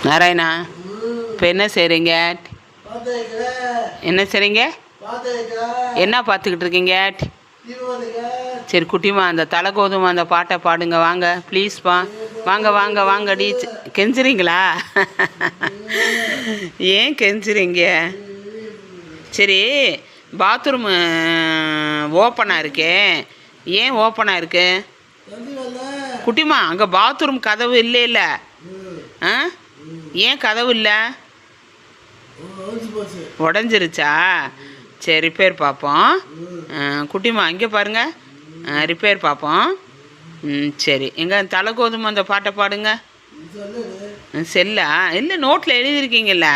நாராயணா, இப்போ என்ன செய்கிறீங்க? என்ன செய்கிறீங்க? என்ன பார்த்துக்கிட்டு இருக்கீங்க? சரி குட்டிமா, அந்த தலை கோதுமை அந்த பாட்டை பாடுங்க. வாங்க ப்ளீஸ்ப்பா, வாங்க வாங்க வாங்க. கெஞ்சுறீங்களா? ஏன் கெஞ்சுறீங்க? சரி, பாத்ரூமு ஓப்பனாக இருக்கே, ஏன் ஓப்பனாக இருக்கு குட்டிமா? அங்கே பாத்ரூம் கதவு இல்லைல்ல? ஆ, ஏன் கதவு இல்லை? உடஞ்சிருச்சா? சரி, ரிப்பேர் பார்ப்போம். குட்டிமா இங்கே பாருங்கள், ரிப்பேர் பார்ப்போம். சரி, எங்கே தலை கோதுமை அந்த பாட்டை பாடுங்க. செல்லா? இல்லை, நோட்டில் எழுதியிருக்கீங்கல்ல.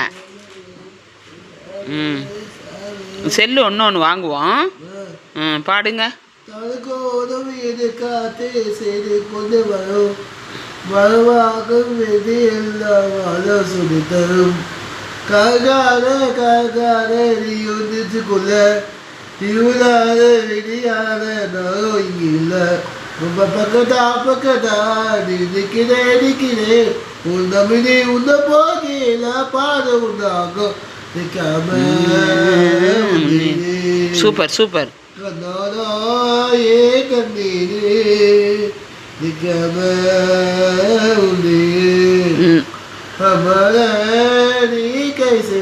செல்லு ஒன்று வாங்குவோம். பாடுங்க. தலகோதுமை எதிர்காத்து செய்து கொண்டு வரும் மறுவாகும் விதி எல்லாம் ஆலோசனை தரும். ககார நீ ஒன்றிச்சு கொள்ள திருவிழாத விடியாத நாளும் இங்கே இல்லை. ரொம்ப பக்கத்தா நீ நிற்கிறேன் உன் நம்பினே உன்ன போகல பாட உண்டாகும். Super super. கண்ணாயே கண்ணீரே நிற்காம அமர நீ கைசே